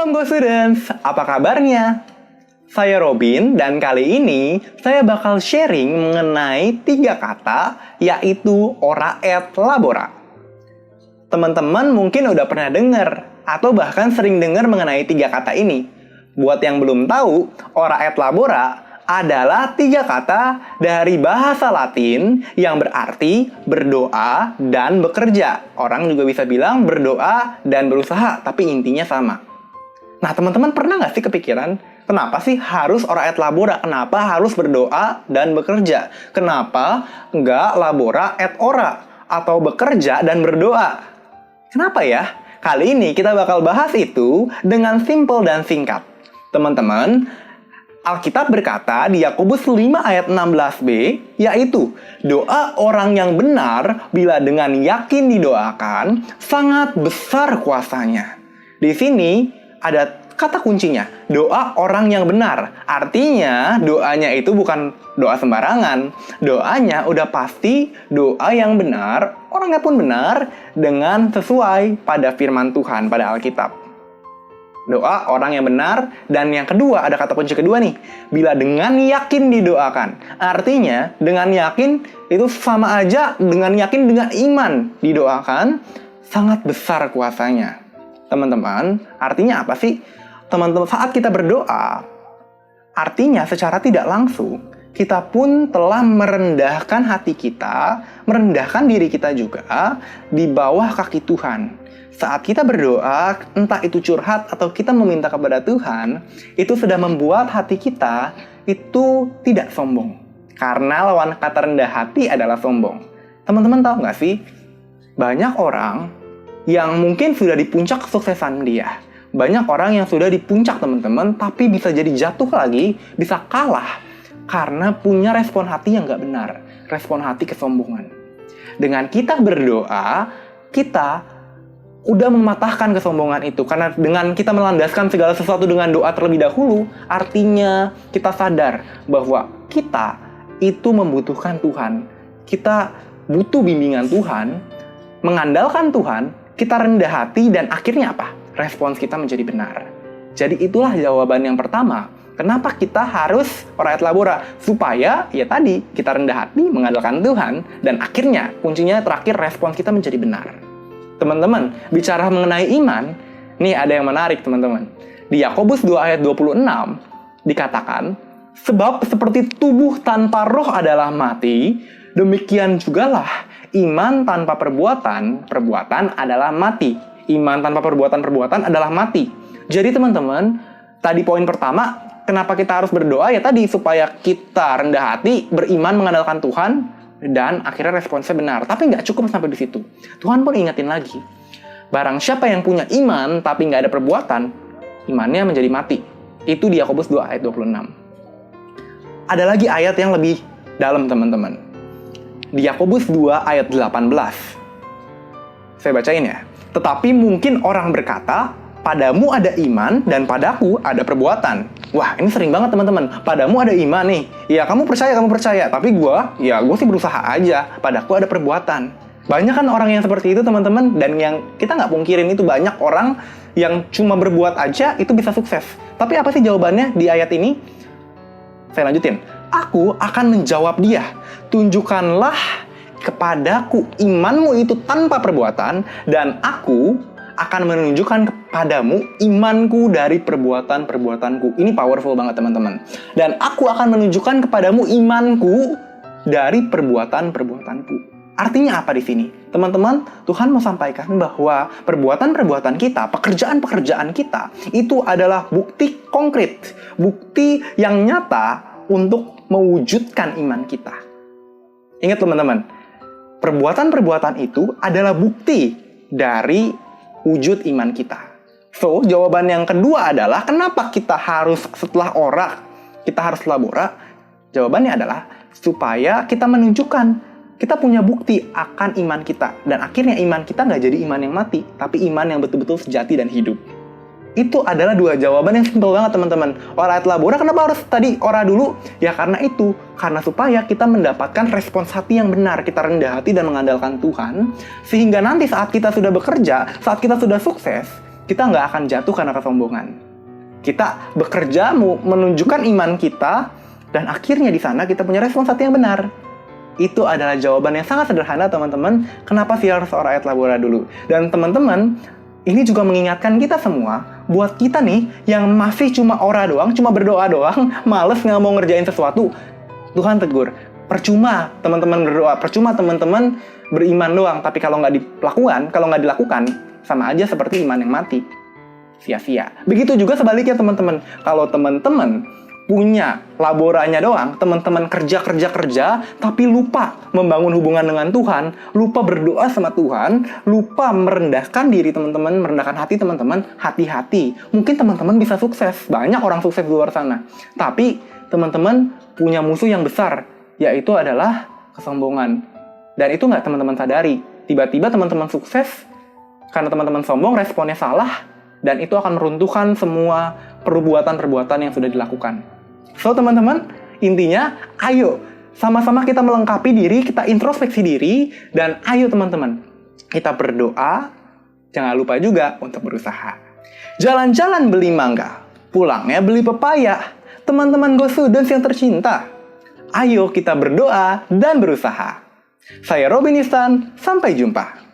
Shalom Go Students, apa kabarnya? Saya Robin dan kali ini saya bakal sharing mengenai 3 kata yaitu ora et labora. Teman-teman mungkin udah pernah dengar atau bahkan sering dengar mengenai 3 kata ini. Buat yang belum tahu, ora et labora adalah 3 kata dari bahasa Latin yang berarti berdoa dan bekerja. Orang juga bisa bilang berdoa dan berusaha, tapi intinya sama. Nah, teman-teman pernah nggak sih kepikiran, kenapa sih harus ora et labora? Kenapa harus berdoa dan bekerja? Kenapa nggak labora et ora? Atau bekerja dan berdoa? Kenapa ya? Kali ini kita bakal bahas itu dengan simple dan singkat. Teman-teman, Alkitab berkata di Yakobus 5 ayat 16b, yaitu doa orang yang benar bila dengan yakin didoakan sangat besar kuasanya. Di sini ada kata kuncinya, doa orang yang benar. Artinya doanya itu bukan doa sembarangan. Doanya udah pasti doa yang benar, orangnya pun benar dengan sesuai pada firman Tuhan pada Alkitab. Doa orang yang benar. Dan yang kedua, ada kata kunci kedua nih, bila dengan yakin didoakan. Artinya dengan yakin itu sama aja dengan yakin dengan iman didoakan sangat besar kuasanya. Teman-teman, artinya apa sih? Teman-teman, saat kita berdoa, artinya secara tidak langsung, kita pun telah merendahkan hati kita, merendahkan diri kita juga di bawah kaki Tuhan. Saat kita berdoa, entah itu curhat atau kita meminta kepada Tuhan, itu sudah membuat hati kita itu tidak sombong. Karena lawan kata rendah hati adalah sombong. Teman-teman tahu nggak sih? Banyak orang yang mungkin sudah di puncak kesuksesan dia. Banyak orang yang sudah di puncak teman-teman, tapi bisa jadi jatuh lagi, bisa kalah. Karena punya respon hati yang nggak benar. Respon hati kesombongan. Dengan kita berdoa, kita udah mematahkan kesombongan itu. Karena dengan kita melandaskan segala sesuatu dengan doa terlebih dahulu, artinya kita sadar bahwa kita itu membutuhkan Tuhan. Kita butuh bimbingan Tuhan, mengandalkan Tuhan, kita rendah hati, dan akhirnya apa? Respons kita menjadi benar. Jadi itulah jawaban yang pertama. Kenapa kita harus ora et labora? Supaya, ya tadi, kita rendah hati, mengandalkan Tuhan, dan akhirnya, kuncinya terakhir, respons kita menjadi benar. Teman-teman, bicara mengenai iman, nih ada yang menarik teman-teman. Di Yakobus 2 ayat 26, dikatakan, sebab seperti tubuh tanpa roh adalah mati, demikian jugalah iman tanpa perbuatan adalah mati. Iman tanpa perbuatan adalah mati. Jadi teman-teman, tadi poin pertama, kenapa kita harus berdoa? Ya tadi, supaya kita rendah hati, beriman, mengandalkan Tuhan, dan akhirnya responsnya benar. Tapi nggak cukup sampai di situ. Tuhan pun ingetin lagi, barang siapa yang punya iman, tapi nggak ada perbuatan, imannya menjadi mati. Itu di Yakobus 2 ayat 26. Ada lagi ayat yang lebih dalam teman-teman. Di Yakobus 2 ayat 18. Saya bacain ya. Tetapi mungkin orang berkata, padamu ada iman dan padaku ada perbuatan. Wah, ini sering banget teman-teman. Padamu ada iman nih. Ya, kamu percaya. Tapi gue sih berusaha aja. Padaku ada perbuatan. Banyak kan orang yang seperti itu teman-teman. Dan yang kita nggak pungkirin itu banyak orang yang cuma berbuat aja itu bisa sukses. Tapi apa sih jawabannya di ayat ini? Saya lanjutin. Aku akan menjawab dia, tunjukkanlah kepadaku imanmu itu tanpa perbuatan, dan aku akan menunjukkan kepadamu imanku dari perbuatan-perbuatanku. Ini powerful banget teman-teman. Dan aku akan menunjukkan kepadamu imanku dari perbuatan-perbuatanku. Artinya apa di sini? Teman-teman, Tuhan mau sampaikan bahwa perbuatan-perbuatan kita, pekerjaan-pekerjaan kita, itu adalah bukti konkret, bukti yang nyata untuk mewujudkan iman kita. Ingat teman-teman, perbuatan-perbuatan itu adalah bukti dari wujud iman kita. So, jawaban yang kedua adalah kenapa kita harus setelah ora, kita harus labora? Jawabannya adalah supaya kita menunjukkan kita punya bukti akan iman kita. Dan akhirnya iman kita nggak jadi iman yang mati, tapi iman yang betul-betul sejati dan hidup. Itu adalah 2 jawaban yang simpel banget teman-teman. Ora et labora, kenapa harus tadi ora dulu? Ya karena itu, karena supaya kita mendapatkan respons hati yang benar, kita rendah hati dan mengandalkan Tuhan, sehingga nanti saat kita sudah bekerja, saat kita sudah sukses, kita nggak akan jatuh karena kesombongan. Kita bekerja menunjukkan iman kita, dan akhirnya di sana kita punya respons hati yang benar. Itu adalah jawaban yang sangat sederhana, teman-teman. Kenapa sih harus ora et labora dulu? Dan teman-teman, ini juga mengingatkan kita semua, buat kita nih, yang masih cuma ora doang, cuma berdoa doang, males nggak mau ngerjain sesuatu. Tuhan tegur, percuma teman-teman berdoa, percuma teman-teman beriman doang, tapi kalau nggak dilakukan, sama aja seperti iman yang mati. Sia-sia. Begitu juga sebaliknya, teman-teman. Kalau teman-teman punya laboranya doang, teman-teman kerja, tapi lupa membangun hubungan dengan Tuhan, lupa berdoa sama Tuhan, lupa merendahkan diri teman-teman, merendahkan hati teman-teman, hati-hati. Mungkin teman-teman bisa sukses, banyak orang sukses di luar sana. Tapi teman-teman punya musuh yang besar, yaitu adalah kesombongan. Dan itu nggak teman-teman sadari. Tiba-tiba teman-teman sukses, karena teman-teman sombong, responnya salah, dan itu akan meruntuhkan semua perbuatan-perbuatan yang sudah dilakukan. So, teman-teman, intinya, ayo sama-sama kita melengkapi diri, kita introspeksi diri, dan ayo teman-teman, kita berdoa, jangan lupa juga untuk berusaha. Jalan-jalan beli mangga, pulangnya beli pepaya. Teman-teman Go Students yang tercinta, ayo kita berdoa dan berusaha. Saya Robin Ihsan, sampai jumpa.